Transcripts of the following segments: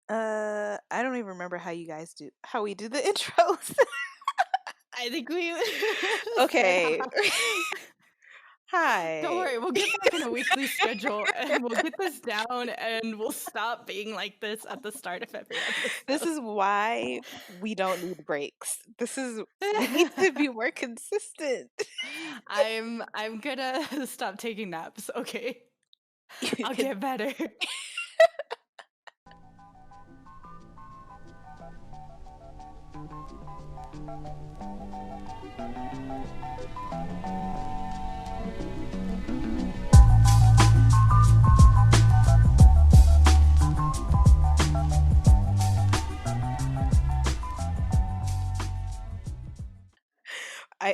I don't even remember how we do the intros. I think we start Okay. off. Don't Hi. worry, we'll get back in a weekly schedule and we'll get this down and we'll stop being like this at the start of every This episode. is why we don't need breaks. We need to be more consistent. I'm gonna stop taking naps, okay? You I'll can get better.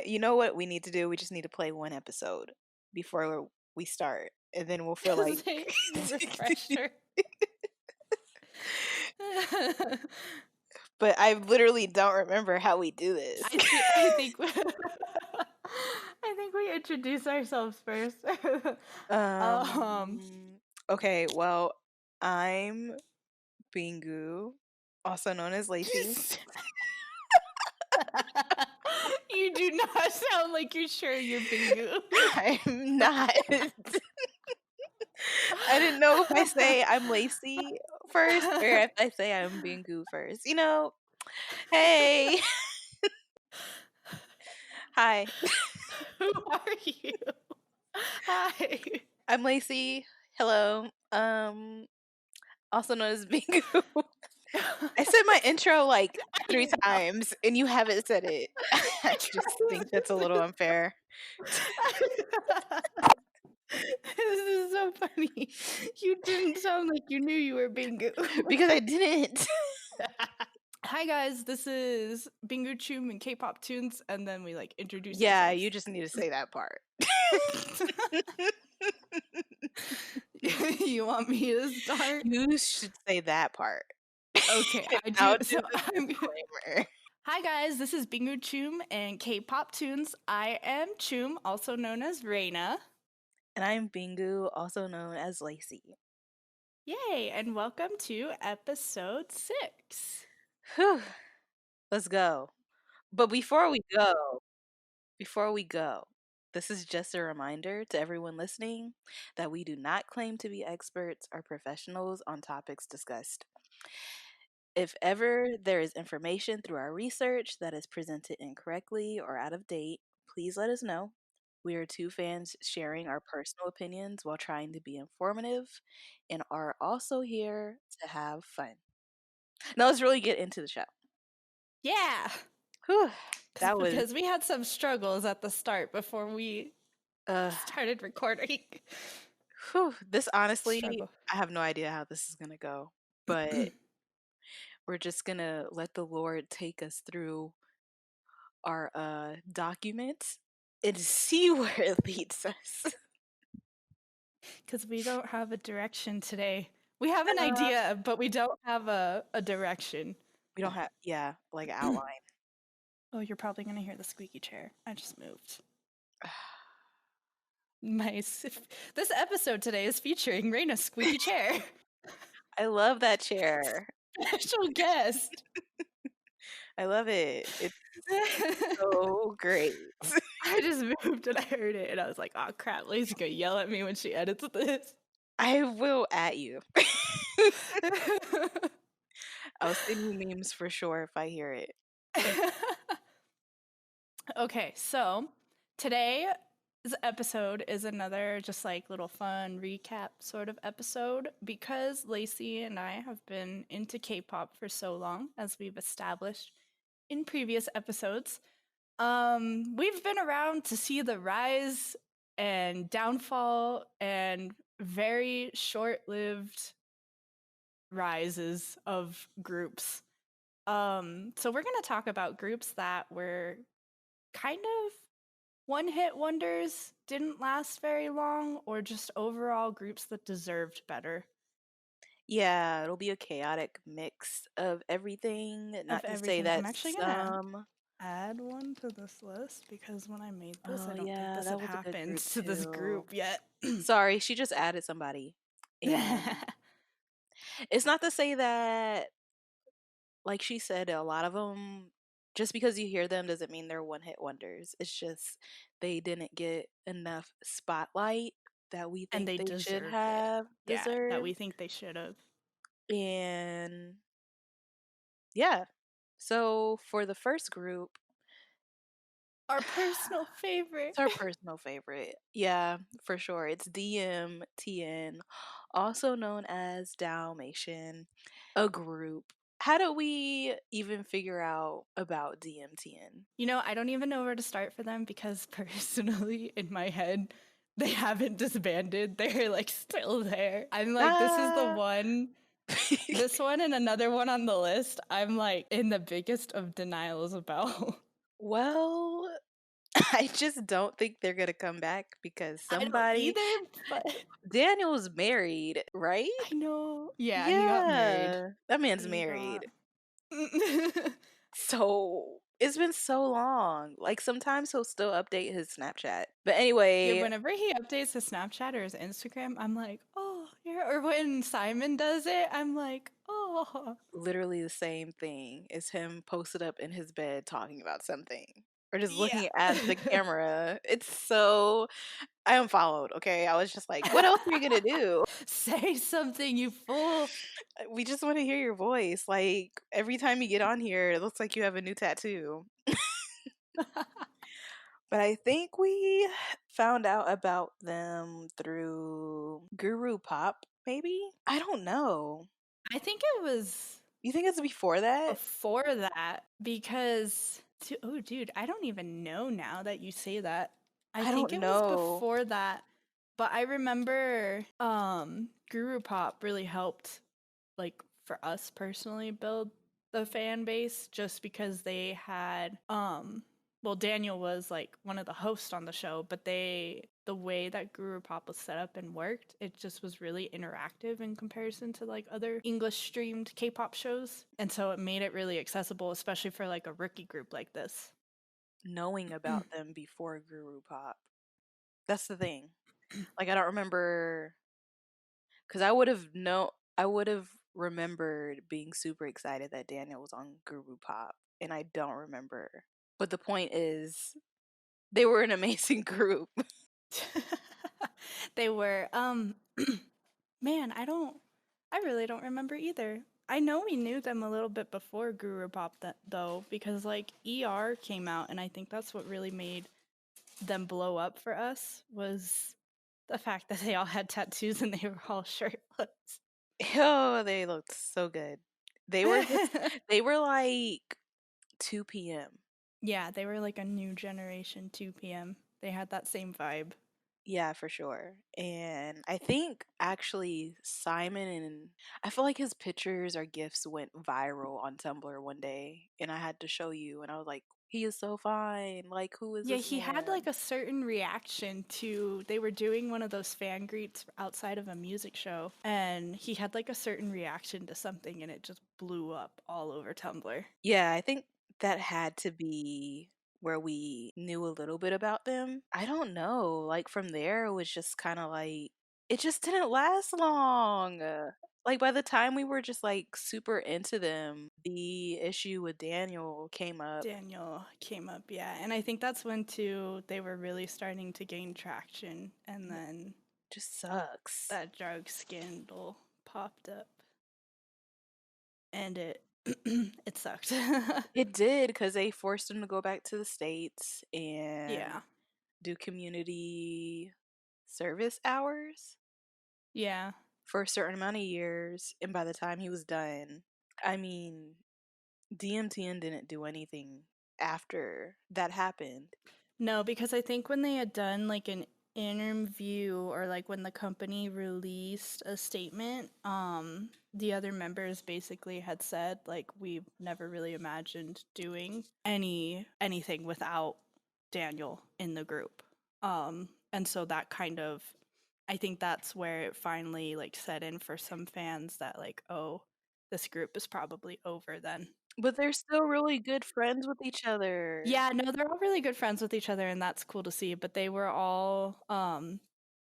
you know what we need to do? We just need to play one episode before we start, and then we'll feel like Say refresher. but I literally don't remember how we do this. I think I think we introduce ourselves first. Okay, well, I'm Bingu, also known as Lacey. You do not sound like you're sure you're Bingu. I'm not. I didn't know if I say I'm Lacey first or if I say I'm Bingu first. Hey. Hi. Who are you? Hi. I'm Lacey. Hello. Also known as Bingu. I said my intro like 3 times and you haven't said it. I just think that's a little unfair. This is so funny. You didn't sound like you knew you were Bingu. Because I didn't. Hi guys, this is Bingu Choom and K-pop tunes, and then we like introduce Yeah, ourselves. you just need to say that part. You want me to start? You should say that part. Okay, I I'll do. do So the disclaimer. Hi guys, this is Bingu Choom and K-pop tunes. I am Choom, also known as Reina. And I'm Bingu, also known as Lacey. Yay, and welcome to episode 6. Whew. Let's go. But before we go, this is just a reminder to everyone listening that we do not claim to be experts or professionals on topics discussed. If ever there is information through our research that is presented incorrectly or out of date, please let us know. We are two fans sharing our personal opinions while trying to be informative and are also here to have fun. Now let's really get into the show. Yeah, Whew, that was because we had some struggles at the start before we started recording. this honestly, Struggle. I have no idea how this is gonna go, but we're just gonna let the Lord take us through our documents and see where it leads us. Because we don't have a direction today. We have an idea, but we don't have a direction. We don't have, yeah, like an outline. Oh, you're probably going to hear the squeaky chair. I just moved. This episode today is featuring Reina's squeaky chair. I love that chair. Special guest. I love it. It's so great. I just moved and I heard it and I was like, oh crap, Lazy's gonna yell at me when she edits this. I will at you. I'll send you memes for sure if I hear it. Okay, so today's episode is another just like little fun recap sort of episode because Lacey and I have been into K-pop for so long, as we've established in previous episodes. We've been around to see the rise and downfall and very short-lived rises of groups. So we're going to talk about groups that were kind of one-hit wonders, didn't last very long, or just overall groups that deserved better. Yeah, it'll be a chaotic mix of everything. Not to say that I'm actually gonna add one to this list because when I made this, I don't think this had happened to this group yet. Sorry, she just added somebody. And It's not to say that, like she said, a lot of them, just because you hear them doesn't mean they're one hit wonders. It's just they didn't get enough spotlight that we And think they they should deserved it. have Yeah, that we deserved. think they should have. And yeah. So for the first group, Our personal favorite. it's our personal favorite. Yeah, for sure. It's DMTN, also known as Dalmatian, a group. How do we even figure out about DMTN? You know, I don't even know where to start for them because personally, in my head, they haven't disbanded. They're like still there. I'm like, this is the Ah. one, this one and another one on the list. I'm like in the biggest of denials about. Well, I just don't think they're gonna come back because I don't somebody either, but Daniel's married, right? I know. Yeah, he got married. Yeah. That man's He got. married. So it's been so long. Like sometimes he'll still update his Snapchat. But Yeah, anyway, whenever he updates his Snapchat or his Instagram, I'm like, oh, yeah. Or when Simon does it, I'm like, oh, literally the same thing is him posted up in his bed talking about something or just yeah. looking at the camera. It's so I unfollowed, okay? I was just like, what else are you gonna do? Say something, you fool. We just want to hear your voice. Like every time you get on here, it looks like you have a new tattoo. But I think we found out about them through Guru Pop, maybe? I don't know. I think it was You think it's before that? before that because, oh, dude, I don't even know now that you say that. I I think don't it was know. before that, but I remember Guru Pop really helped, like, for us personally build the fan base just because they had well, Daniel was like one of the hosts on the show, but the way that Guru Pop was set up and worked, it just was really interactive in comparison to like other English streamed K-pop shows. And so it made it really accessible, especially for like a rookie group like this. Knowing about them before Guru Pop. That's the thing. Like I don't remember because I would have remembered being super excited that Daniel was on Guru Pop, and I don't remember. But the point is, they were an amazing group. They were man, I really don't remember either. I know we knew them a little bit before Guru Pop though, because like ER came out, and I think that's what really made them blow up for us was the fact that they all had tattoos and they were all shirtless. Oh, they looked so good. They were just they were like 2 p.m. Yeah, they were like a new generation 2 p.m. They had that same vibe. Yeah, for sure. And I think actually Simon and I feel like his pictures or gifs went viral on Tumblr one day and I had to show you and I was like, he is so fine. Like who is Yeah, this he had like man? a certain reaction to they were doing one of those fan greets outside of a music show, and he had like a certain reaction to something and it just blew up all over Tumblr. Yeah, I think that had to be where we knew a little bit about them. I don't know. Like from there, it was just kind of like, it just didn't last long. Like by the time we were just like super into them, the issue with Daniel came up. Daniel came up, yeah. And I think that's when too they were really starting to gain traction, and And it then just sucks. that drug scandal popped up and it it sucked. It did because they forced him to go back to the States and Yeah. do community service hours Yeah. for a certain amount of years. And by the time he was done, I mean, DMTN didn't do anything after that happened. No, because I think when they had done like an interview or like when the company released a statement, the other members basically had said like we've never really imagined doing anything without Daniel in the group. And so that kind of I think that's where it finally like set in for some fans that like, oh, this group is probably over then. But they're still really good friends with each other. Yeah, no, they're all really good friends with each other, and that's cool to see. But they were all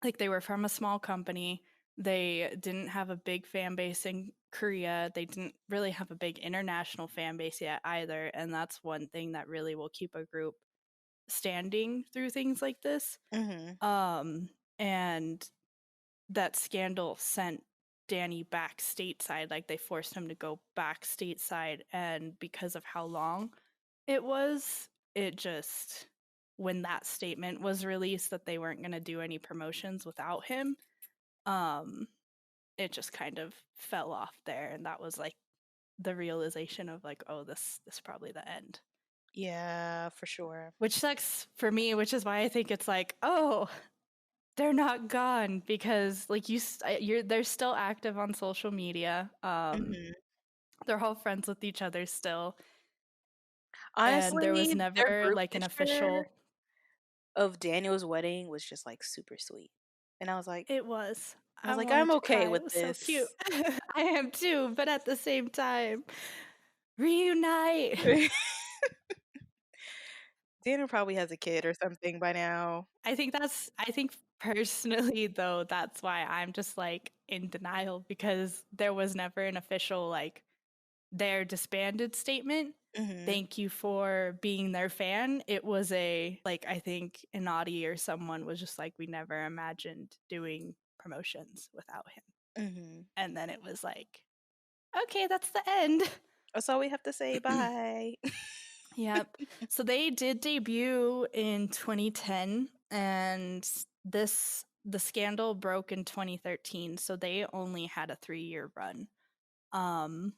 like they were from a small company. They didn't have a big fan base in Korea. They didn't really have a big international fan base yet either. And that's one thing that really will keep a group standing through things like this. Mhm. And that scandal sent Danny back stateside. Like they forced him to go back stateside. And because of how long it was, it just, when that statement was released that they weren't going to do any promotions without him, um, it just kind of fell off there. And that was like the realization of like, oh, this is probably the end. Yeah, for sure. Which sucks for me, which is why I think it's like, oh, they're not gone, because like they're still active on social media. Mhm. They're all friends with each other still, and there was Honestly, their never group like an picture official. of Daniel's wedding was just, like, super sweet, and I was like It was. I I was like, wanted "I'm to okay cry. with It was so cute. this." I am too, but at the same time, reunite. Daniel probably has a kid or something by now. I think personally though, that's why I'm just like in denial, because there was never an official like their disbanded statement. Mhm. Thank you for being their fan. It was a like, I think Inadi or someone was just like, we never imagined doing promotions without him. Mhm. And then it was like, okay, that's the end. That's all we have to say, bye. Yep. So they did debut in 2010, and the scandal broke in 2013. So they only had a 3-year run. Um,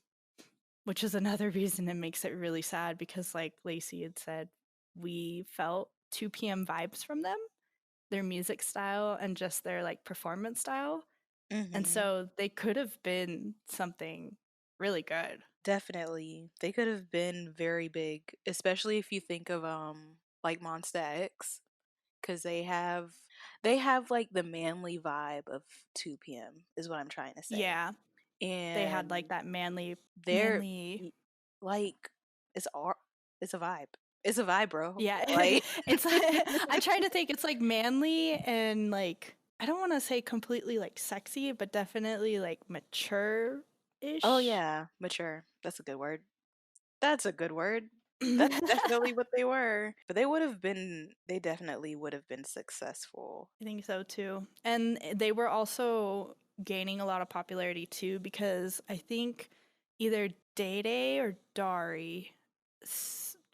which is another reason it makes it really sad, because like Lacey had said, we felt 2 p.m. vibes from them, their music style and just their like performance style. And Mhm. so they could have been something really good. Definitely. They could have been very big, especially if you think of, like, Monsta X, 'cause they have, like, the manly vibe of 2 PM is what I'm trying to say, Yeah, they had like and that they're manly. y like, it's our it's a vibe. It's a vibe, bro. Yeah, Like it's I try to think it's like manly and like, I don't want to say completely like sexy, but definitely like mature Oh, ish. yeah, mature. That's a good word. That's a good word. That's definitely what they were. But they definitely would have been successful. I think so too. And they were also gaining a lot of popularity too, because I think either Day or Dari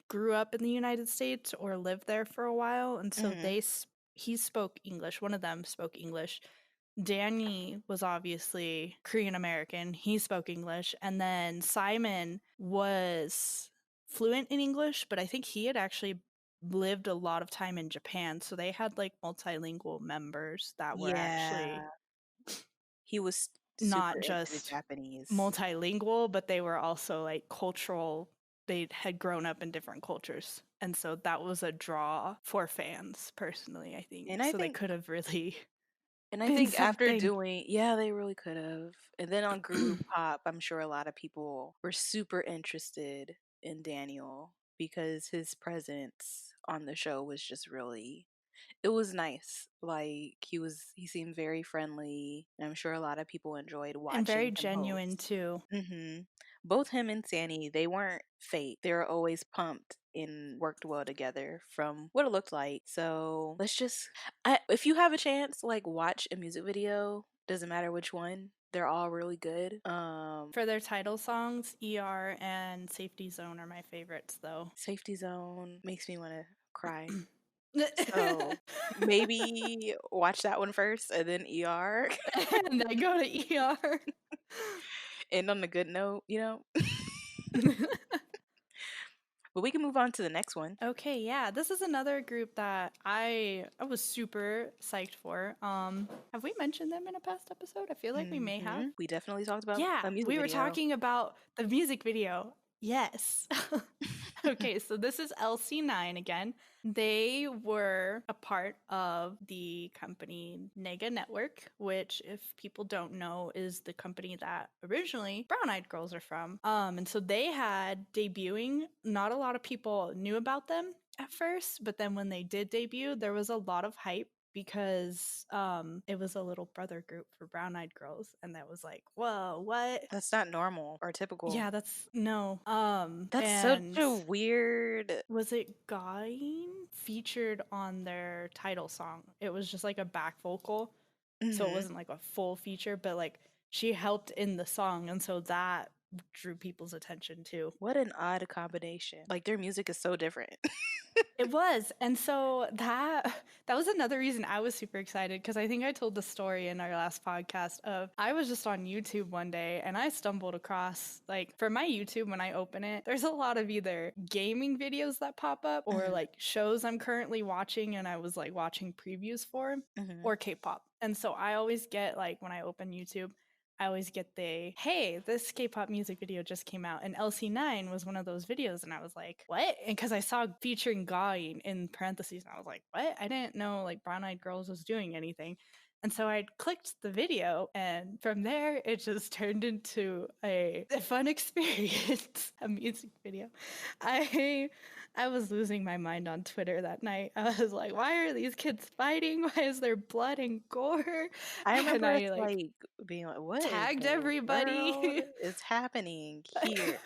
grew up in the United States or lived there for a while, and so Mhm. he spoke English. One of them spoke English. Danny was obviously Korean American. He spoke English, and then Simon was fluent in English, but I think he had actually lived a lot of time in Japan, so they had like multilingual members that were actually Yeah. He was super not into the just Japanese. multilingual, but they were also like cultural. They had grown up in different cultures. And so that was a draw for fans, personally, I And think. I So they think could have really and I been think after something. doing yeah, they really could have. And then on Guru Pop, I'm sure a lot of people were super interested in Daniel because his presence on the show was just really it was nice. Like he seemed very friendly, and I'm sure a lot of people enjoyed And very watching him genuine host. too. Both him and Sandy, they weren't fake. They were always pumped and worked well together from what it looked like. So if you have a chance, like watch a music video. Doesn't matter which one. They're all really good. For their title songs, ER and Safety Zone are my favorites though. Safety Zone makes me want to cry. So maybe watch that one first and then ER. And then go to ER. End on a good note. But we can move on to the next one. Okay, yeah. This is another group that I was super psyched for. Have we mentioned them in a past episode? I feel like we may have. We definitely talked about Yeah, a music we were video. talking about the music video. Yes. Okay, so this is LC9 again. They were a part of the company Nega Network, which, if people don't know, is the company that originally Brown Eyed Girls are from. And so they had debuting. Not a lot of people knew about them at first, but then when they did debut, there was a lot of hype because it was a little brother group for brown eyed girls, and that was like, whoa, what? That's not normal or typical. Yeah, that's no. That's such And a weird. was it Gain featured on their title song? It was just like a back vocal, so it Mhm. wasn't like a full feature, but like she helped in the song, and so that drew people's attention too. What an odd combination. Like their music is so different. It was. And so that was another reason I was super excited, because I think I told the story in our last podcast of I was just on YouTube one day and I stumbled across, like, for my YouTube, when I open it, there's a lot of either gaming videos that pop up or Mhm. like shows I'm currently watching and I was like watching previews for, Mhm. or K-pop. And so I always get, like, when I open YouTube, I always get the, hey, this K-pop music video just came out, and LC9 was one of those videos, and I was like, what? And because I saw featuring Gain in parentheses, and I was like, what? I didn't know like Brown Eyed Girls was doing anything. And so I clicked the video, and from there it just turned into a fun experience, a music video. I I was losing my mind on Twitter that night. I was like, why are these kids fighting? Why is there blood and gore? I And remember us I like like being like, "What in tagged the world everybody. is happening here?"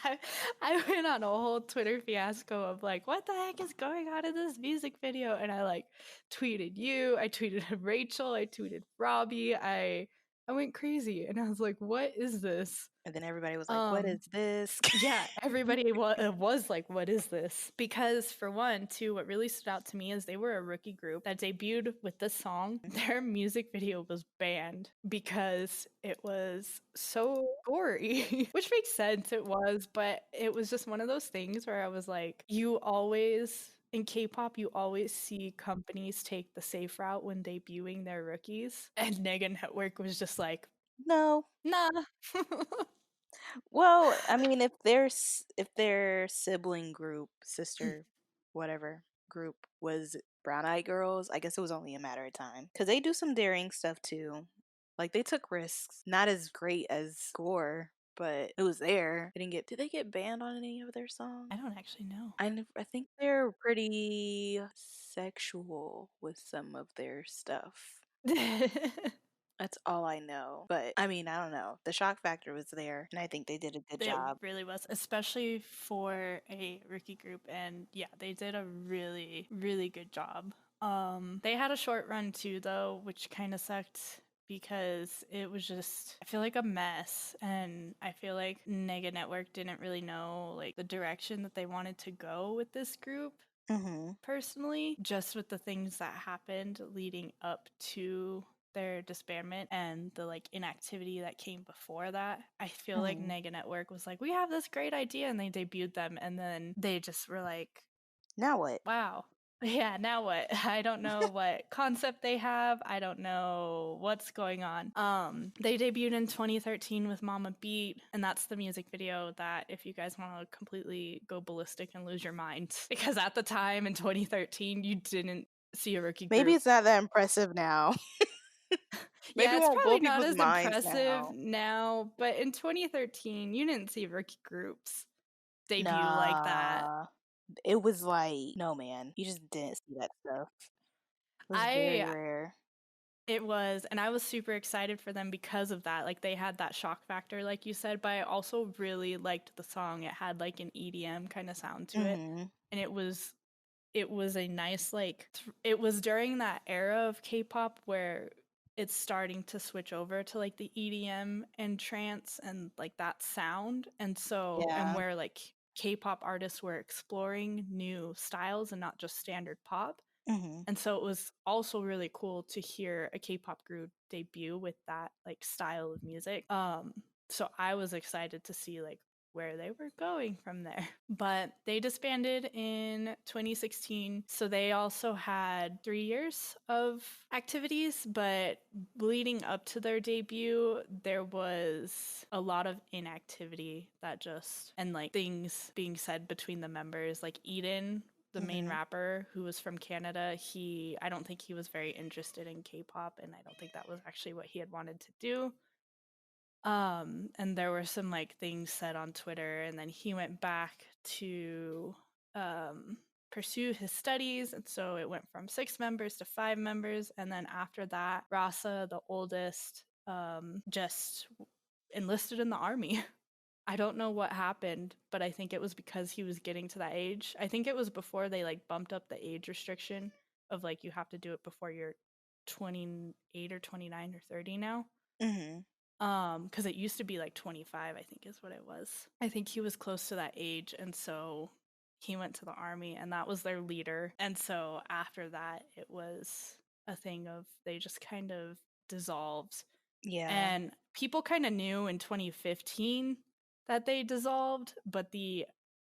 I, I went on a whole Twitter fiasco of like, what the heck is going on in this music video? And I like tweeted you, I tweeted Rachel, I tweeted Robbie, I went crazy, and I was like, what is this? And then everybody was like, "What Um, is this?" yeah, everybody was like, what is this? Because for one, too, what really stood out to me is they were a rookie group that debuted with this song. Their music video was banned because it was so gory, which makes sense. It was, but it was just one of those things where I was like, you always. In K-pop, you always see companies take the safe route when debuting their rookies, and Nega Network was just like, No. nah. Well, I mean, if their sibling group, sister, whatever group was Brown Eyed Girls, I guess it was only a matter of time. Because they do some daring stuff too. Like they took risks. Not as great as Gore, but it was there. They didn't get. Did they get banned on any of their songs? I don't actually know. I think they're pretty sexual with some of their stuff. That's all I know. But I mean, I don't know. The shock factor was there, and I think they did a good It job. really was, especially for a rookie group. And yeah, they did a really, really good job. They had a short run too, though, which kind of sucked because it was just, I feel like, a mess. And I feel like Nega Network didn't really know like the direction that they wanted to go with this group. Mm-hmm. Personally, just with the things that happened leading up to their disbandment and the like inactivity that came before that, I feel like Mm-hmm. Nega Network was like, we have this great idea, and they debuted them, and then they just were like, Now what? wow. Yeah, now what? I don't know what concept they have. I don't know what's going on. They debuted in 2013 with Mama Beat, and that's the music video that, if you guys want to completely go ballistic and lose your mind, because at the time in 2013 you didn't see a rookie Maybe group. it's not that impressive now. Maybe Yeah, it it's won't blow probably not people's as minds impressive now. now, but in 2013 you didn't see rookie groups debut like that. Nah. It was like, no, man. You just didn't see that stuff. It was very I rare. It was, and I was super excited for them because of that. Like they had that shock factor, like you said, but I also really liked the song. It had like an EDM kind of sound to it, Mm-hmm. and it was a nice like it was during that era of K-pop where it's starting to switch over to like the EDM and trance and like that sound, and Yeah. where like K-pop artists were exploring new styles and not just standard pop. Mm-hmm. And so it was also really cool to hear a K-pop group debut with that like style of music. So I was excited to see like where they were going from there. But they disbanded in 2016. So they also had 3 years of activities, but leading up to their debut, there was a lot of inactivity that just, and like things being said between the members. Like Eden, the main Mm-hmm. rapper who was from Canada, I don't think he was very interested in K-pop, and I don't think that was actually what he had wanted to do. And there were some like things said on Twitter, and then he went back to pursue his studies. And so it went from 6 members to 5 members. And then after that, Rasa, the oldest, just enlisted in the army. I don't know what happened, but I think it was because he was getting to that age. I think it was before they like bumped up the age restriction of like you have to do it before you're 28 or 29 or 30 now. Mm-hmm. Because it used to be like 25, I think is what it was. I think he was close to that age, and so he went to the army, and that was their leader. And so after that, it was a thing of they just kind of dissolved. Yeah. And people kind of knew in 2015 that they dissolved, but the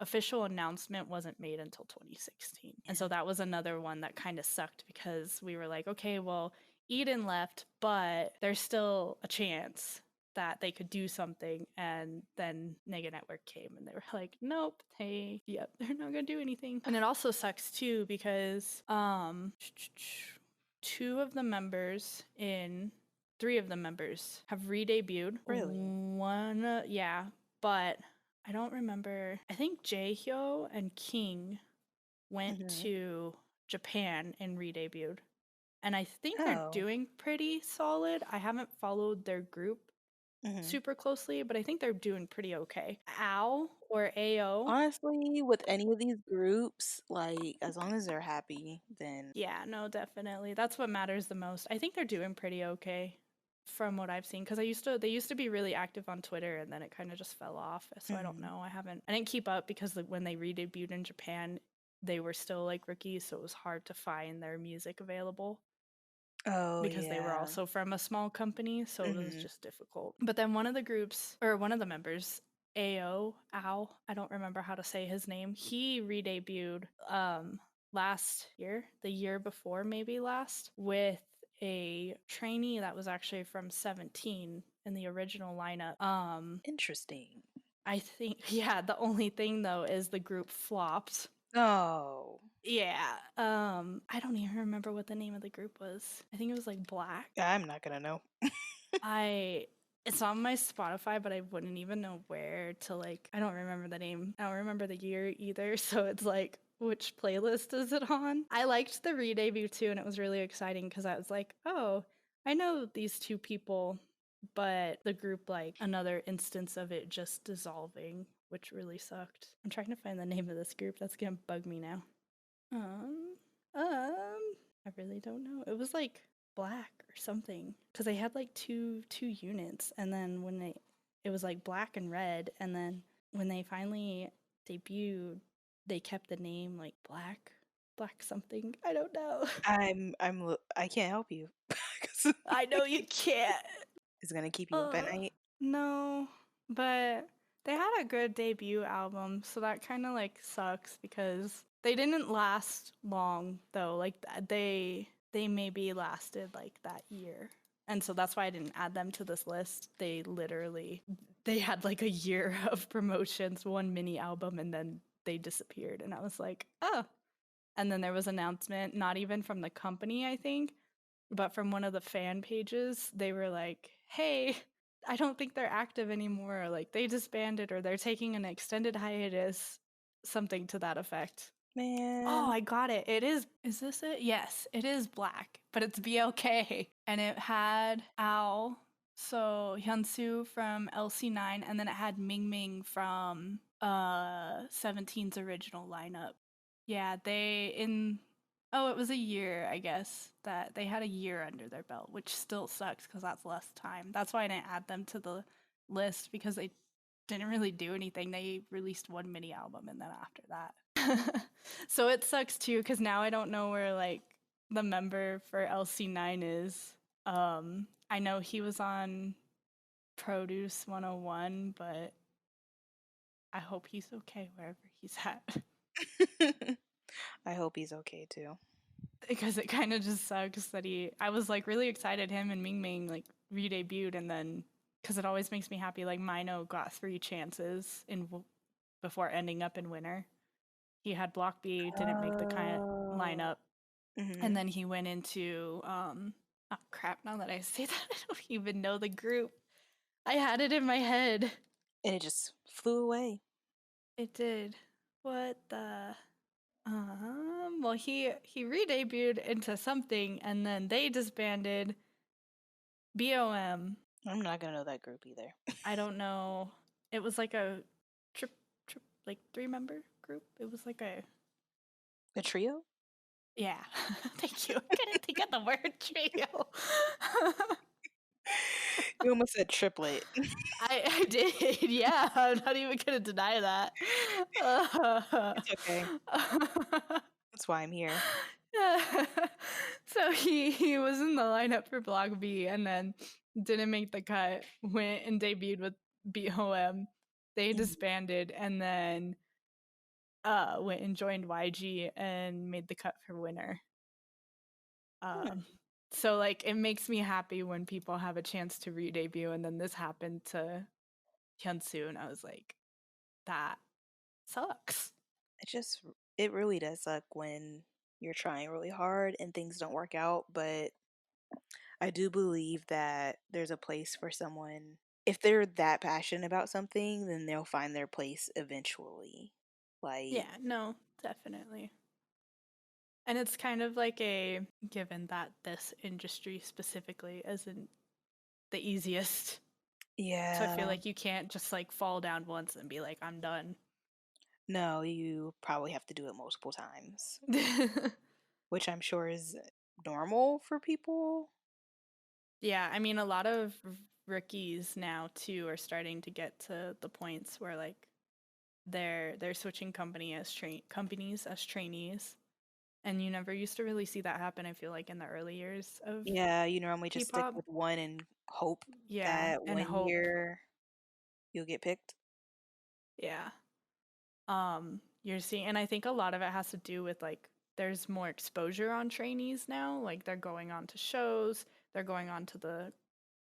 official announcement wasn't made until 2016. And so that was another one that kind of sucked because we were like, okay, well, Eden left, but there's still a chance that they could do something. And then Nega Network came and they were like, nope, hey, yep, they're not gonna do anything. And it also sucks too because two of the members in 3 of the members have re-debuted. Really? One, yeah, but I don't remember. I think Jaehyo and King went Mm-hmm. to Japan and re-debuted. And I think they're Oh. doing pretty solid. I haven't followed their group Mm-hmm. super closely, but I think they're doing pretty okay. AO or AO. Honestly, with any of these groups, like as long as they're happy, then Yeah, no, definitely. That's what matters the most. I think they're doing pretty okay from what I've seen because they used to be really active on Twitter and then it kind of just fell off. So I don't mm-hmm. know. I didn't keep up because when they re-debuted in Japan, they were still like rookies, so it was hard to find their music available Oh because they were yeah. also from a small company, so it was Mm-hmm. just difficult. But then one of the groups or one of the members, Ao, I don't remember how to say his name. He re-debuted last year, the year before maybe last, with a trainee that was actually from 17 in the original lineup. Interesting. I think yeah, the only thing though is the group flopped. Oh, Yeah. I don't even remember what the name of the group was. I think it was like Black. I'm not gonna know. I it's on my Spotify, but I wouldn't even know where to like I don't remember the name. I don't remember the year either, so it's like which playlist is it on? I liked the re-debut too, and it was really exciting because I was like, oh, I know these two people, but the group like another instance of it just dissolving, which really sucked. I'm trying to find the name of this group. That's gonna bug me now. Um, I really don't know. It was like black or something because they had like two units, and then it was like black and red, and then when they finally debuted, they kept the name like black something. I don't know. I can't help you 'cause I know you can't. it's gonna keep you up at night. No, but they had a good debut album, so that kind of like sucks because they didn't last long though. Like they maybe lasted like that year. And so that's why I didn't add them to this list. They had like a year of promotions, one mini album, and then they disappeared. And I was like, oh. And then there was an announcement, not even from the company, I think, but from one of the fan pages. They were like, hey, I don't think they're active anymore. Like they disbanded or they're taking an extended hiatus, something to that effect. Oh, Man, I got it. Is this it? Yes, it is Black, but it's BLK. And it had Ao, so Hyunsu from LC9, and then it had Ming Ming from 17's original lineup. Yeah, it was a year, I guess, that they had a year under their belt, which still sucks because that's less time. That's why I didn't add them to the list because they didn't really do anything. They released one mini album and then after that. So it sucks too because now I don't know where like the member for LC9 is. I know he was on Produce 101, but I hope he's okay wherever he's at. I hope he's okay too. Because it kind of just sucks that I was like really excited him and Ming Ming like re-debuted, and then because it always makes me happy, like Mino got 3 chances before ending up in winner. He had Block B, didn't make the kind of Oh. lineup, and Mhm. then he went into oh crap, now that I say that I don't even know the group. I had it in my head. And it just flew away. It did. What the Well, he re-debuted into something, and then they disbanded. BOM. I'm not gonna know that group either. I don't know. It was like a trip, like 3-member group. It was like a The trio? yeah. Thank you. I couldn't think of the word trio. You almost said triplet. I did. Yeah, I'm not even gonna deny that. It's okay. That's why I'm here. So he was in the lineup for Block B and then didn't make the cut. Went and debuted with BOM. They Mhm. disbanded and then went and joined YG and made the cut for Winner. Hmm. Um, so like it makes me happy when people have a chance to re-debut, and then this happened to Hyunsu, and I was like, that sucks. It just it really does suck when you're trying really hard and things don't work out, but I do believe that there's a place for someone. If they're that passionate about something, then they'll find their place eventually. Like, Yeah, no, definitely. And it's kind of like a given that this industry specifically isn't the easiest. So I feel yeah, like you can't just like fall down once and be like, I'm done. no, you probably have to do it multiple times, which I'm sure is normal for people. Yeah, I mean, a lot of rookies now too are starting to get to the points where like they're switching companies as trainees, and you never used to really see that happen. I feel like in the early years of Yeah, you normally just stick K-pop. with one and hope Yeah, that and one hope. year you'll get picked. Yeah. You're seeing, and I think a lot of it has to do with like there's more exposure on trainees now. Like they're going on to shows, they're going on to the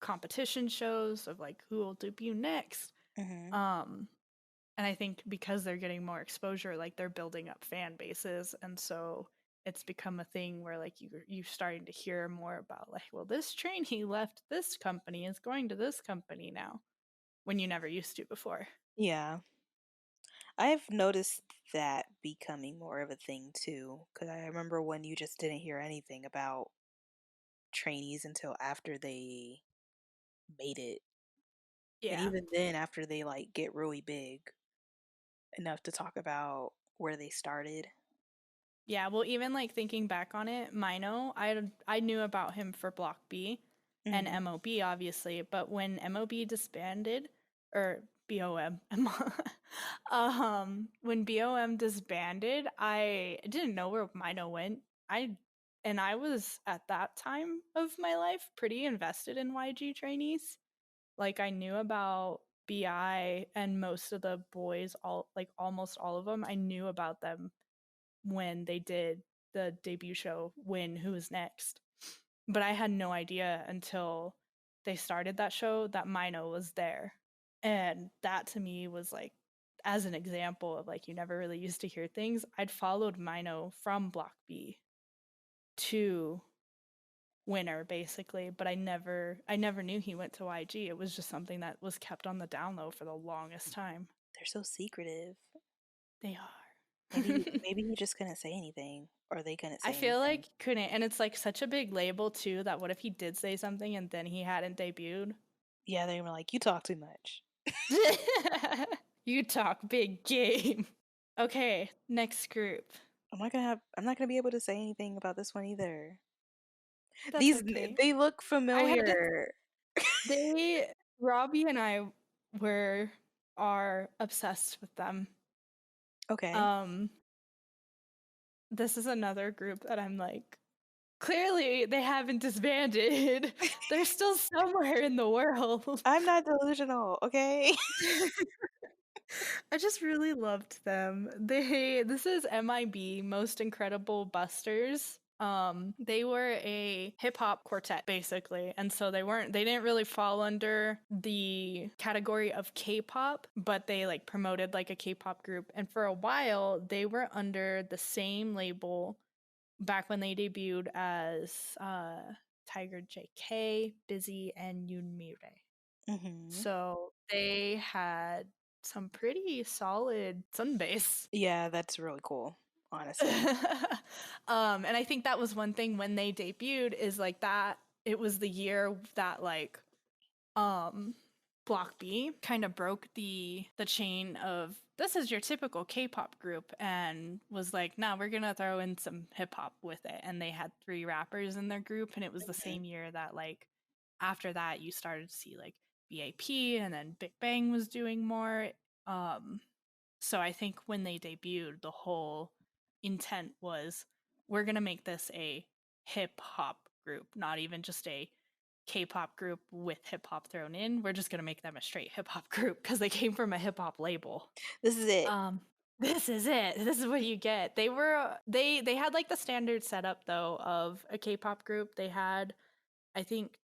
competition shows of like who will debut next. Hmm. Um, and I think because they're getting more exposure, like they're building up fan bases, and so it's become a thing where like you're starting to hear more about like, well, this trainee left this company, is going to this company now, when you never used to before. Yeah, I've noticed that becoming more of a thing too. Because I remember when you just didn't hear anything about trainees until after they made it. And Yeah. even then, after they like get really big enough to talk about where they started. Yeah, well, even like thinking back on it, Mino, I knew about him for Block B and Hmm. MOB obviously, but when MOB disbanded, or BOM, when BOM disbanded, I didn't know where Mino went. I and I was at that time of my life pretty invested in YG trainees. Like I knew about BI and most of the boys, all like almost all of them. I knew about them when they did the debut show Win Who Is Next. But I had no idea until they started that show that Mino was there. And that to me was like, as an example of like, you never really used to hear things, I'd followed Mino from Block B to Winner basically, but I never knew he went to YG. It was just something that was kept on the down low for the longest time. They're so secretive. They are. Maybe he just couldn't say anything, or they couldn't I say feel anything. like couldn't, and it's like such a big label too that what if he did say something and then he hadn't debuted? Yeah, they were like, "You talk too much." You talk big game. Okay, next group. I'm not gonna be able to say anything about this one either. That's These okay. they look I had to. familiar. They Robbie and I were are obsessed with them. Okay. Um, this is another group that I'm like, clearly they haven't disbanded. They're still somewhere in the world. I'm not delusional, okay? I just really loved them. This is MIB, Most Incredible Busters. They were a hip hop quartet basically, and so they didn't really fall under the category of K-pop, but they like promoted like a K-pop group, and for a while they were under the same label back when they debuted as Tiger JK, Busy, and Yunmire. Hmm. So they had some pretty solid sunbase. Yeah, that's really cool, honestly. And I think that was one thing when they debuted is like that it was the year that like Block B kind of broke the chain of this is your typical K-pop group and was like, nah, we're gonna throw in some hip hop with it. And they had 3 rappers in their group, and it was the Mhm. same year that like after that you started to see like BAP and then Big Bang was doing more. Um, so I think when they debuted, the whole intent was we're gonna make this a hip hop group, not even just a K-pop group with hip hop thrown in. We're just gonna make them a straight hip hop group because they came from a hip hop label. This is it. Um, this is it. This is what you get. They had like the standard setup though of a K-pop group. They had I think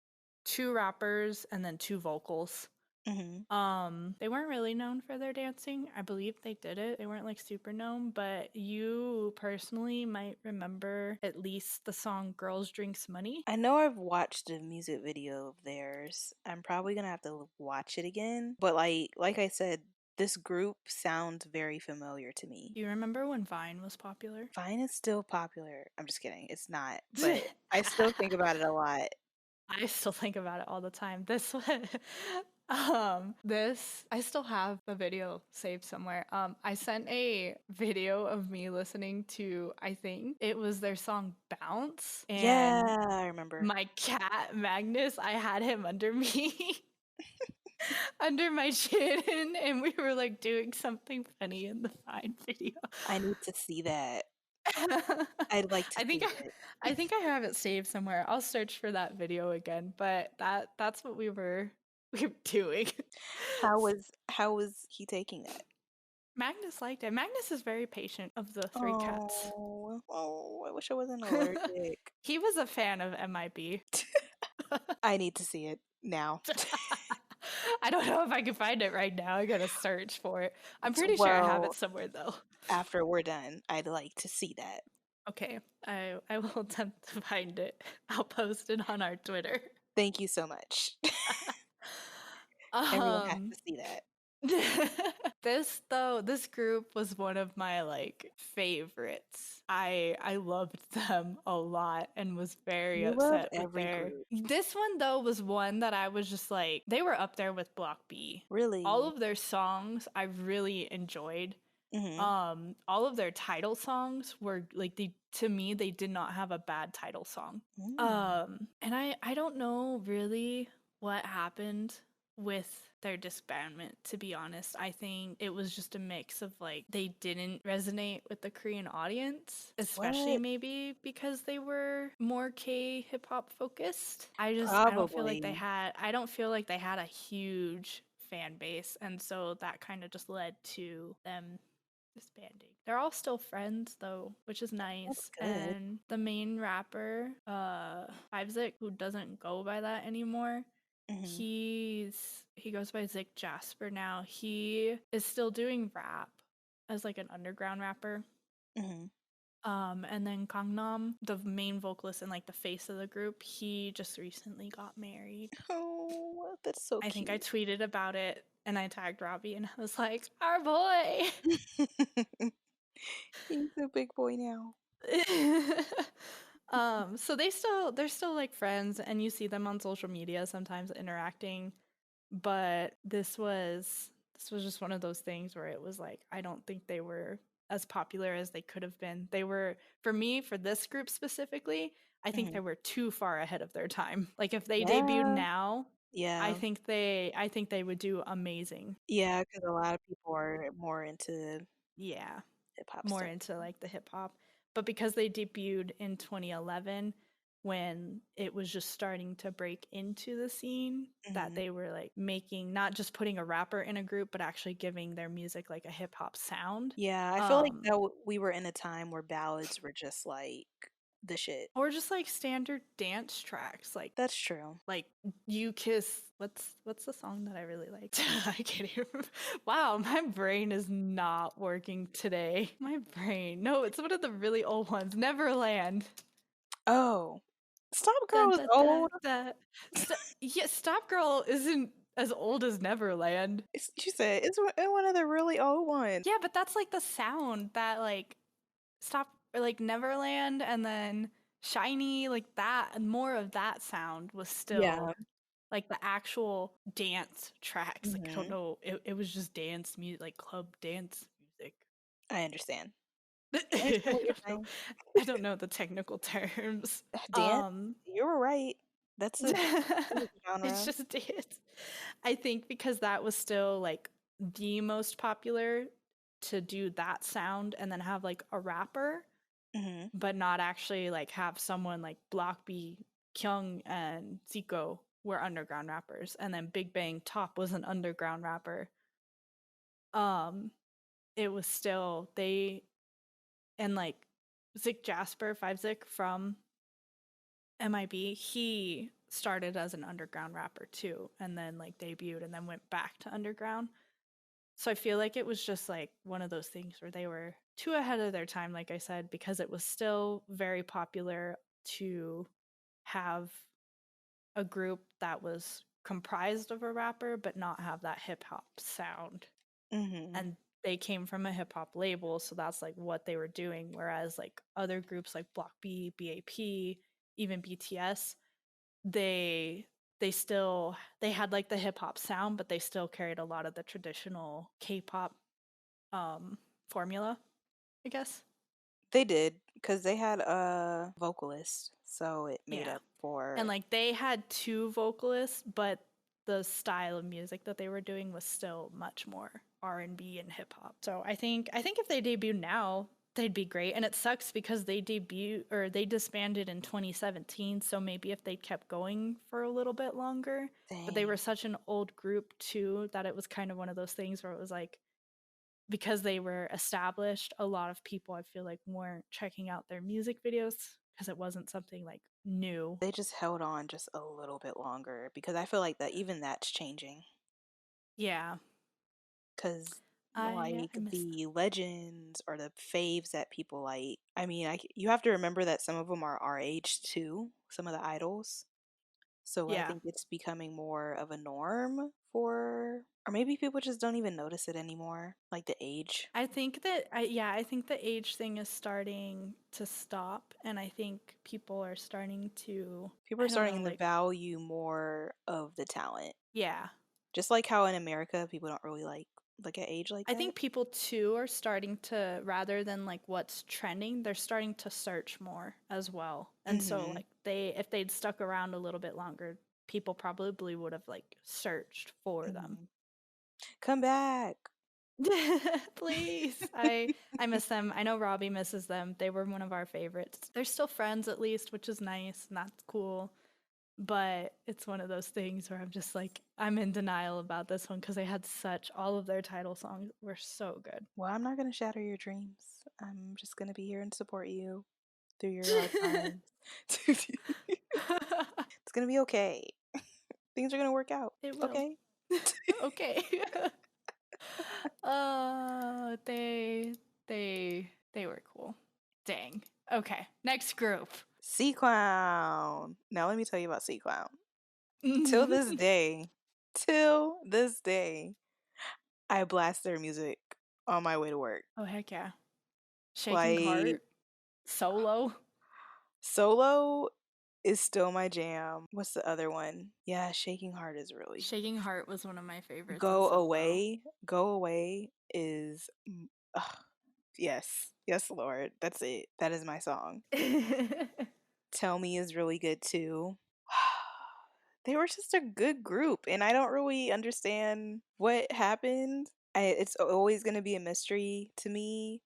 2 rappers and then 2 vocals. Mhm. They weren't really known for their dancing. I believe they did it. They weren't like super known, but you personally might remember at least the song Girls Drinks Money. I know I've watched a music video of theirs. I'm probably gonna have to watch it again. But like I said, this group sounds very familiar to me. Do you remember when Vine was popular? Vine is still popular. I'm just kidding. It's not, but I still think about it a lot. I still think about it all the time. This one, this I still have the video saved somewhere. I sent a video of me listening to I think it was their song Bounce, and Yeah, I remember. my cat Magnus, I had him under me. Under my chin, and we were like doing something funny in the Vine video. I need to see that. I'd like to I think see I, it. I think I have it saved somewhere. I'll search for that video again. But that's what we were doing. How was he taking that? Magnus liked it. Magnus is very patient of the 3 cats. Oh, I wish I wasn't allergic. He was a fan of MIB. I need to see it now. I don't know if I can find it right now. I gotta search for it. I'm pretty sure I have it Well, somewhere though. after we're done, I'd like to see that. Okay, I will attempt to find it. I'll post it on our Twitter. Thank you so much. Everyone has Um to see that. this group was one of my like favorites. I loved them a lot and was very You love upset with every their group. this one though was one that I was just like they were up there with Block B. All Really? of their songs I really enjoyed. Mhm. All of their title songs were like they to me they did not have a bad title song. Mm. And I don't know really what happened with their disbandment, to be honest. I think it was just a mix of like they didn't resonate with the Korean audience, especially What? maybe because they were more K hip hop focused. I don't feel like Probably. I don't feel like they had a huge fan base, and so that kind of just led to them disbanding. They're all still friends though, which is That's nice. good. And the main rapper, Zik, who doesn't go by that anymore, Mhm. he goes by Zick Jasper now. He is still doing rap as like an underground rapper. Mhm. And then Gangnam, the main vocalist and like the face of the group, he just recently got married. Oh, that's so I think I cute. tweeted about it and I tagged Robbie and I was like, "Our boy." He's a big boy now. So they're still like friends and you see them on social media sometimes interacting, but this was just one of those things where it was like I don't think they were as popular as they could have been. They were for me for this group specifically, I think they Mhm. were too far ahead of their time. Like if they debuted Yeah. now, Yeah. I think they would do amazing. Yeah, because a lot of people are more into Yeah. hip hop More stuff. into like the hip hop. But because they debuted in 2011 when it was just starting to break into the scene, that Mhm. they were like making not just putting a rapper in a group, but actually giving their music like a hip hop sound. Yeah, I feel like that we were in a time where ballads were just like the shit. Or just like standard dance tracks That's true. like you kiss what's the song that I really liked? I can't even wow, my brain is not working today. My brain. No, it's one of the really old ones. Neverland. Oh, Stop Dun, Girl is dun, dun, old. dun. Yeah, Stop Girl isn't as old as Neverland. She said it's one of the really old ones. Yeah, but that's like the sound that like stop or like Neverland and then Shiny, like that, and more of that sound was Yeah. still like the actual dance tracks. Like I don't Hmm. know, it was just dance music, like club dance music. I understand. I understand I what you're don't know. saying. I don't know the technical terms. Dance, Um you were right. That's a music it's genre. just dance. I think because that was still like the most popular to do that sound and then have like a rapper, Hmm. but not actually like have someone like Block B, Kyung, and Zico were underground rappers, and then Big Bang Top was an underground rapper. Um, it was still they and like Zik Jasper, Five Zik from MIB, he started as an underground rapper too, and then like debuted and then went back to underground. So I feel like it was just like one of those things where they were too ahead of their time, like I said, because it was still very popular to have a group that was comprised of a rapper but not have that hip hop sound. Hmm. And they came from a hip hop label, so that's like what they were doing. Whereas like other groups like Block B, BAP, even BTS, they they had like the hip hop sound, but they still carried a lot of the traditional K-pop um formula, I guess. They did because they had a vocalist, so it made Yeah. up And for. like they had two vocalists, but the style of music that they were doing was still much more R&B and hip hop. So I think if they debut now, they'd be great. And it sucks because they disbanded in 2017, so maybe if they kept going for a little bit longer, but they were Dang. such an old group too that it was kind of one of those things where it was like because they were established, a lot of people I feel like weren't checking out their music videos because it wasn't something like new. They just held on just a little bit longer because I feel like that even that's changing. Yeah, Because I like miss them. the legends or the faves that people like, I mean, you have to remember that some of them are our age too, some of the idols. So I Yeah, think it's becoming more of a norm for, or maybe people just don't even notice it anymore, like the age. I think the age thing is starting to stop, and I think people are starting to People are I don't starting know, to like value more of the talent. yeah. Just like how in America people don't really like look at age like I that. think people too are starting to rather than like what's trending, they're starting to search more as well. And so Mm-hmm. like they if they'd stuck around a little bit longer, people probably would have like searched for them. Hmm. Come back. Please. I miss them. I know Robbie misses them. They were one of our favorites. They're still friends at least, which is nice and that's cool. But it's one of those things where I'm just like I'm in denial about this one because they had such all of their title songs were so good. Well, I'm not going to shatter your dreams. I'm just going to be here and support you through your hard times. It's going to be okay. Things are going to work out. It will. Okay? Okay. They they were cool. Dang. Okay. Next group. C Clown. Now, let me tell you about C Clown. Till this day, till this day, I blast their music on my way to work. Oh heck yeah. Shaking Like, Heart. Solo. Solo is still my jam. What's the other one? Yeah, Shaking Heart is really. Shaking Heart was one of my favorites in Go Solo. Away. Go Away is. Ugh, yes. Yes, Lord. That's it. That is my song. Tell Me is really good too. They were just a good group, and I don't really understand what happened. It's always going to be a mystery to me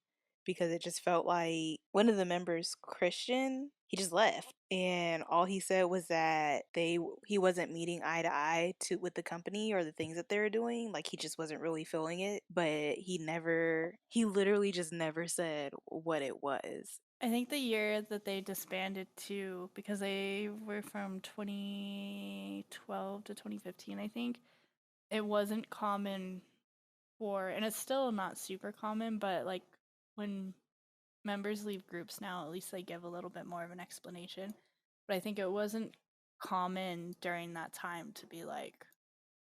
because it just felt like one of the members, Christian, he just left, and all he said was that he wasn't meeting eye to eye to with the company or the things that they were doing. Like he just wasn't really feeling it, but he literally just never said what it was. I think the year that they disbanded too, because they were from 2012 to 2015, I think, it wasn't common for, and it's still not super common, but like when members leave groups now, at least they give a little bit more of an explanation. But I think it wasn't common during that time to be like,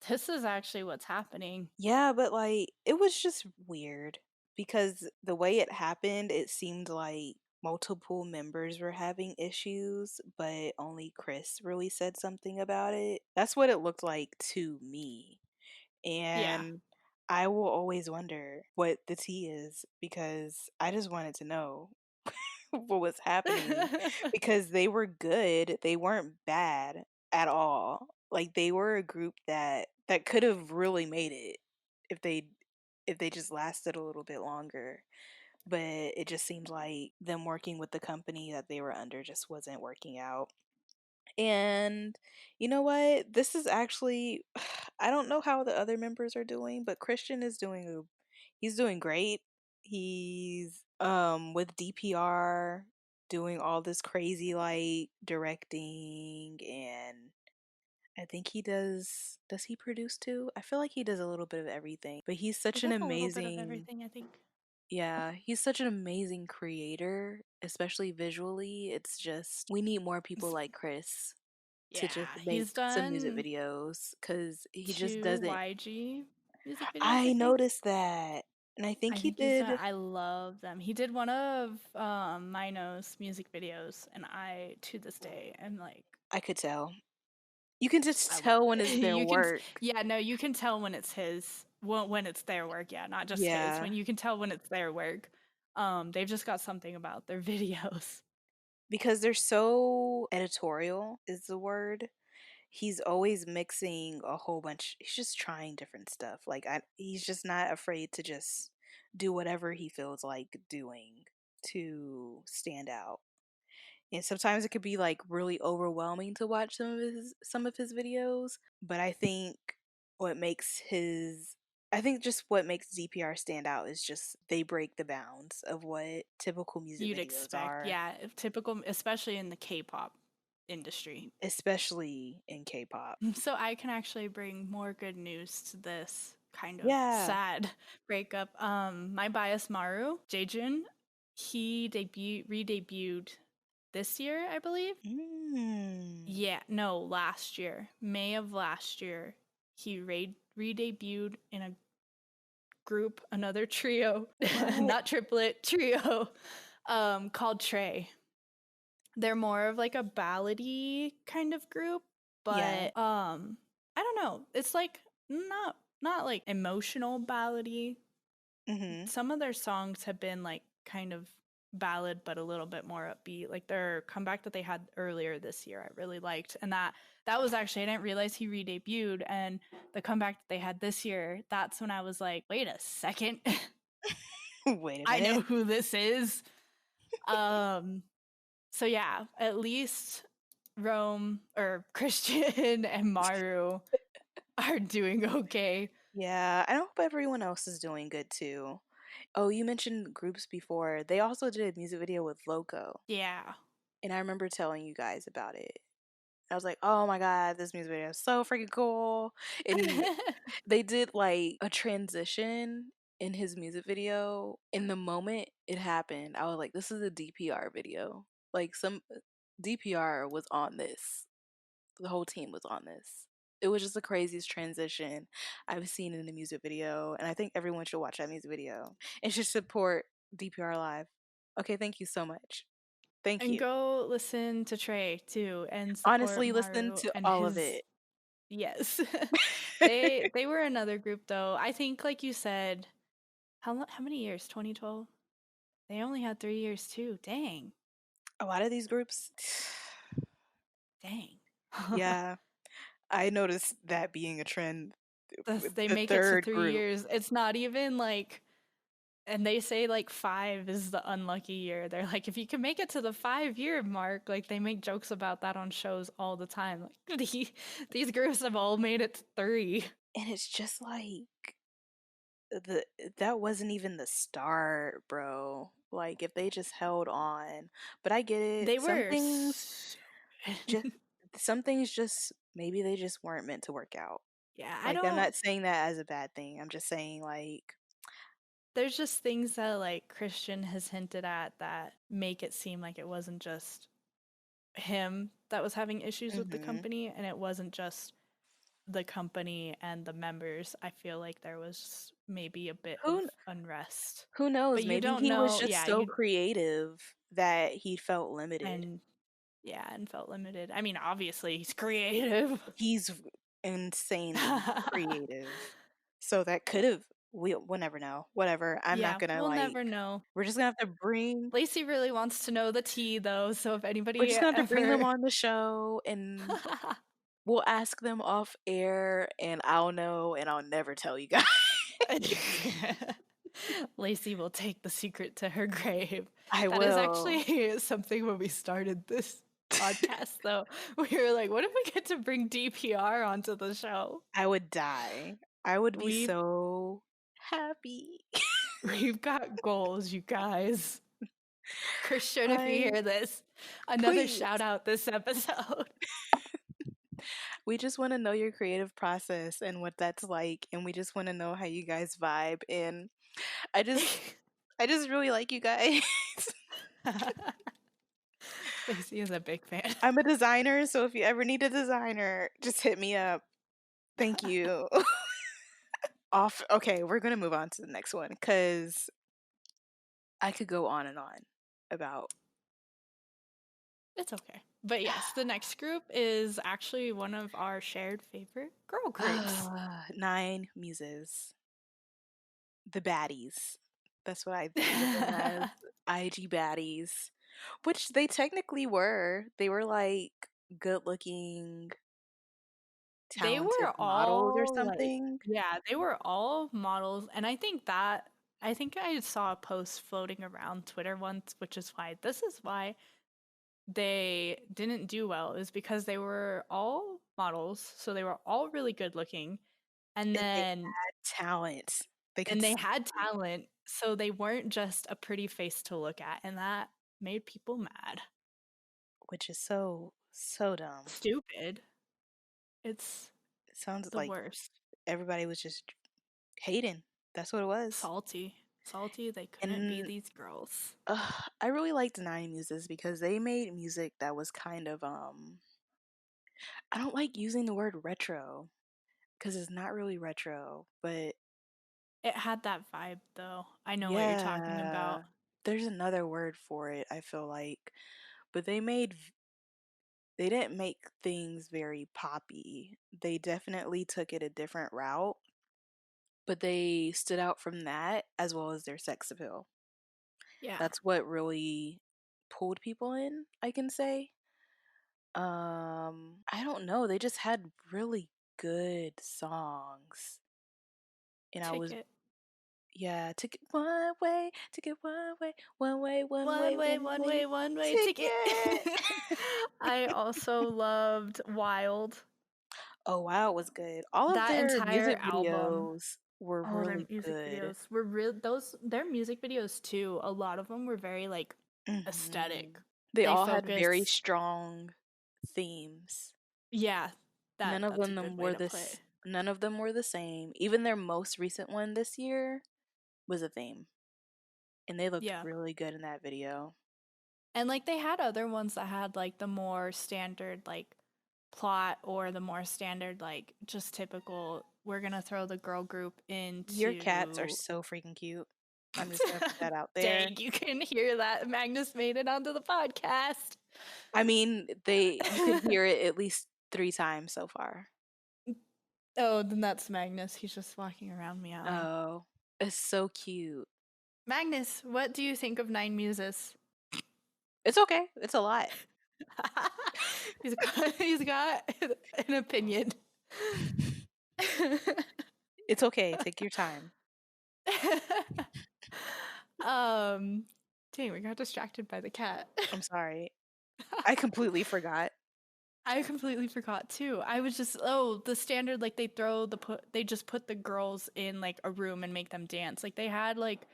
this is actually what's happening. Yeah, but like it was just weird because the way it happened, it seemed like multiple members were having issues, but only Chris really said something about it. That's what it looked like to me. Yeah. And I will always wonder what the tea is because I just wanted to know what was happening because they were good. They weren't bad at all. Like they were a group that could have really made it if they just lasted a little bit longer. But it just seemed like them working with the company that they were under just wasn't working out. And you know what? This is actually I don't know how the other members are doing, but Christian is he's doing great. He's with DPR doing all this crazy like directing, and I think does he produce too? I feel like he does a little bit of everything. But he's He such an does a little bit of amazing everything, I think. yeah, he's such an amazing creator, especially visually. It's just we need more people like Chris to just Yeah, make he's some music done videos because he just 2 doesn't. YG music videos, I I think. noticed that, and I think I he think he's done. did. I love them. He did one of Mino's music videos, and I to this day am like, I could tell. You can just I love tell when it. it's their work. Yeah, no, you can tell when it's his, when it's their work. Yeah, not just his. Yeah, When you can tell when it's their work. They've just got something about their videos. because they're so editorial is the word. He's always mixing a whole bunch. He's just trying different stuff. He's just not afraid to just do whatever he feels like doing to stand out. And sometimes it could be like really overwhelming to watch some of his videos, but what makes his I think just what makes DPR stand out is just they break the bounds of what typical music You'd videos expect, are, yeah, typical, especially in the K-pop industry. especially in K-pop. So I can actually bring more good news to this kind of Yeah. sad breakup. My bias Maru, Jaejun, he re-debuted this year, I believe. Mm. Yeah, no, last year, May of last year, he re-debuted in a group, another trio, What? not triplet, trio, called Trey. They're more of like a ballady kind of group, Yeah. but I don't know. It's like not like emotional ballady. Mhm. Some of their songs have been like kind of ballad but a little bit more upbeat. Like their comeback that they had earlier this year I really liked. And that was actually, I didn't realize he re-debuted, and the comeback that they had this year, that's when I was like, wait a second. Wait a I minute. know who this is. Um so yeah, at least Rome or Christian and Maru are doing okay. Yeah, I hope everyone else is doing good too. Oh, you mentioned groups before. They also did a music video with Loco, Yeah. and I remember telling you guys about it. I was like, "Oh my god, this music video is so freaking cool!" And they did like a transition in his music video. In the moment it happened, I was like, "This is a DPR video." Like some DPR was on this. The whole team was on this. It was just the craziest transition I've seen in a music video, and I think everyone should watch that music video and should support DPR Live. Okay, thank you so much. Thank And you. go listen to Trey too and support Honestly, listen Maru to and all of his, it. yes. They were another group though. I think like you said, how many years? 2012? They only had 3 years too. Dang. A lot of these groups, Dang. yeah, I noticed that being a trend with They the make it to third 3 group. years. It's not even like, and they say like 5 is the unlucky year. They're like, if you can make it to the 5 year mark, like they make jokes about that on shows all the time. Like these groups have all made it to 3. And it's just like the that wasn't even the start, bro. Like if they just held on. But I get it. They were so Just good. some things just maybe they just weren't meant to work out. Yeah, I Like I'm don't. not saying that as a bad thing. I'm just saying like There's just things that like Christian has hinted at that make it seem like it wasn't just him that was having issues with the mhm. company, and it wasn't just the company and the members, I feel like there was maybe a bit of Who unrest. who But knows? you Maybe don't he was know, just yeah, so you creative that he felt limited. and yeah, and felt limited. I mean, obviously he's creative. He's insanely creative. So that could have we'll never know. Whatever. I'm not Yeah, gonna we'll like never know. we're just gonna have to bring Lacey really wants to know the tea though, so if we're anybody just gonna have to bring them ever on the show and we'll ask them off air and I'll know and I'll never tell you guys. Lacey will take the secret to her grave. I That is will. actually something when we started this podcast, though. We were like, what if we get to bring DPR onto the show? I would die. I would be We've so happy. we've got goals, you guys. Christian, if you I hear this, another please. shout out this episode. We just want to know your creative process and what that's like and we just want to know how you guys vibe and I just I just really like you guys. Lacey is a big fan. I'm a designer, so if you ever need a designer, just hit me up. Thank you. Off. Okay, we're gonna move on to the next one because I could go on and on about It's okay. But yes, the next group is actually one of our shared favorite girl groups. Nine Muses, the baddies. That's what I think of them as IG baddies, which they technically were. They were like good looking, They talented were models or all like, something. yeah, they were all models. And I think I saw a post floating around Twitter once, which is why this is why they didn't do well, is because they were all models. So they were all really good looking. And And they then, had talent. They could and they sing, had talent. So they weren't just a pretty face to look at. And that made people mad. which is so dumb. Stupid. It's It sounds the like worst. everybody was just hating. That's what it was. Salty. Salty, they couldn't be And these girls. I really liked Nine Muses because they made music that was kind of I don't like using the word retro because it's not really retro, but It had that vibe though. I know what you're talking about. yeah, there's another word for it, I feel like. But they didn't make things very poppy. They definitely took it a different route, but they stood out from that as well as their sex appeal. Yeah. That's what really pulled people in, I can say. I don't know, they just had really good songs. And I was Ticket. yeah, ticket one way, ticket one way, one way, one One way, way, one one way, way, one way ticket. ticket. I also loved Wild. Oh wow, it was good. All of That their entire music album. videos were Oh, their really music good. videos were real. Those their music videos too. A lot of them were very like Hmm. aesthetic. They They all had focus. very strong themes. Yeah, None of that's a them good way were to put it. this. None of them were the same. Even their most recent one this year was a theme, and they looked Yeah. really good in that video. And like they had other ones that had like the more standard like plot or the more standard like just typical we're going to throw the girl group Your cats are into so freaking cute. I'm just gonna put that out there. Dang, you can hear that Magnus made it onto the podcast. I mean, they you could hear it at least 3 times so far. Oh, then that's Magnus. He's just walking around meowing. Oh, it's so cute. Magnus, what do you think of Nine Muses? It's okay. It's a lot. He's got an opinion. It's okay. Take your time. um, dang, we got distracted by the cat. I'm sorry. I completely forgot. I completely forgot too. I was just the standard like they just put the girls in like a room and make them dance. Like they had like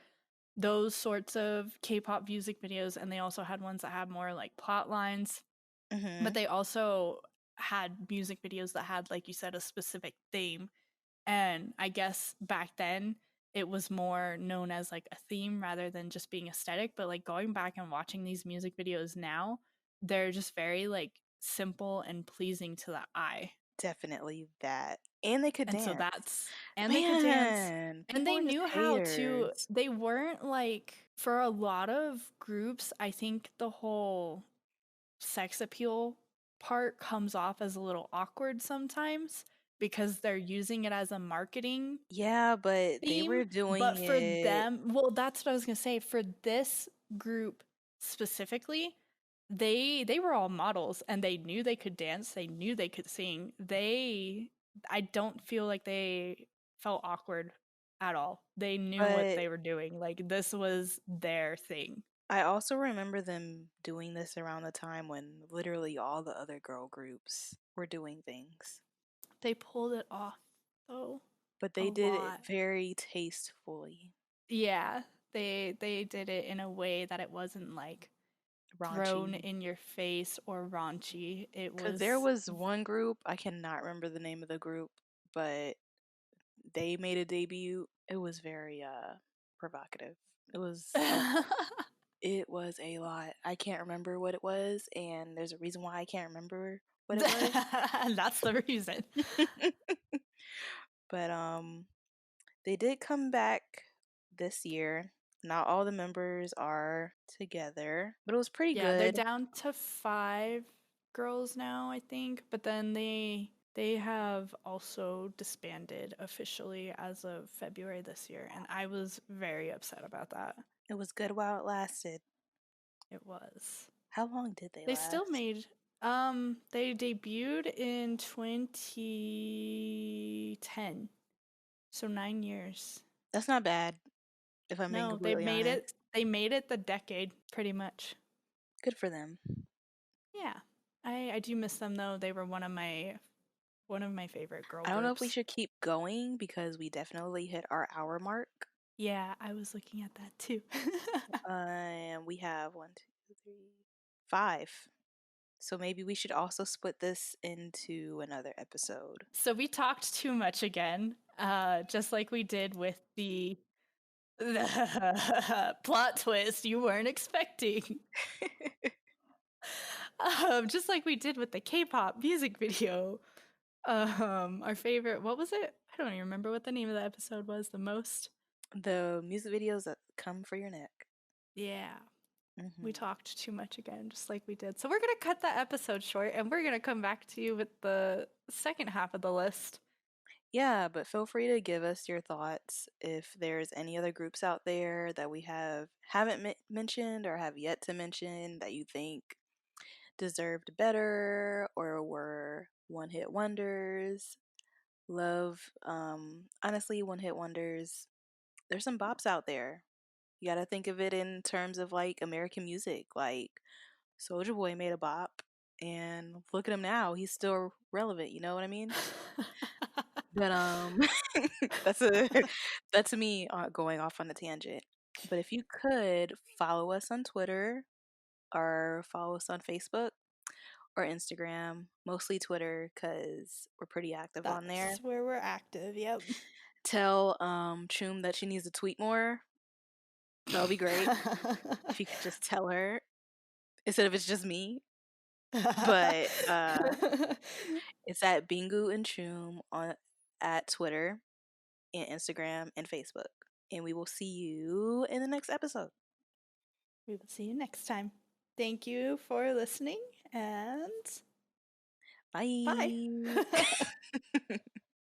those sorts of K-pop music videos and they also had ones that had more like plot lines, but Hmm. they also had music videos that had like you said a specific theme. And I guess back then it was more known as like a theme rather than just being aesthetic. But like going back and watching these music videos now, they're just very like simple and pleasing to the eye. Definitely that. And they could And so dance. that's, and they could dance. Man, And people they are just knew how to, haters. they weren't like, for a lot of groups, I think the whole sex appeal part comes off as a little awkward sometimes because they're using it as a marketing Yeah, but they theme. were doing But for it. them, well, that's what I was gonna say. For this group specifically, they were all models and they knew they could dance, they knew they could sing. I don't feel like they felt awkward at all. They knew what But they were doing. Like this was their thing. I also remember them doing this around the time when literally all the other girl groups were doing things. They pulled it off though But a they did it lot. very tastefully, Yeah, they did it in a way that it wasn't like thrown raunchy. in your face or raunchy. It Because there was was one group, I cannot remember the name of the group, but they made a debut. It was very provocative. It was a it was a lot. I can't remember what it was, and there's a reason why I can't remember what it was. that's the reason. But they did come back this year. Not all the members are together, but it was pretty Yeah, they're good. down to 5 girls now, I think, but then they have also disbanded officially as of February this year, and I was very upset about that. It was good while it lasted. It was. How long did they They still last? made they debuted in 2010. So 9 years. That's not bad, if I'm being No, completely honest. they made it the decade pretty much. Good for them. Yeah. I do miss them though. They were one of my favorite girl I don't know if we groups. should keep going because we definitely hit our hour mark. Yeah, I was looking at that too. And we have one, two, three, five. So maybe we should also split this into another episode. So we talked too much again, just like we did with the plot twist you weren't expecting. Just like we did with the K-pop music video. Our favorite, what was it? I don't even remember what the name of the episode was the most. The music videos that come for your neck. Yeah, we Hmm. talked too much again, just like we did. So we're gonna cut that episode short, and we're gonna come back to you with the second half of the list. Yeah, but feel free to give us your thoughts if there's any other groups out there that we haven't mentioned or have yet to mention that you think deserved better or were one-hit wonders. Love, honestly, one-hit wonders. There's some bops out there. You gotta think of it in terms of like American music. Like Soulja Boy made a bop, and look at him now. He's still relevant. You know what I mean? But that's a that's me going off on a tangent. But if you could follow us on Twitter or follow us on Facebook or Instagram, mostly Twitter because we're pretty active on there. That's where we're active. Yep. Tell Choom that she needs to tweet more. That would be great if you could just tell her instead of it's just me. But it's at Bingu and Choom on at Twitter and Instagram and Facebook. And we will see you in the next episode. We will see you next time. Thank you for listening and bye. Bye.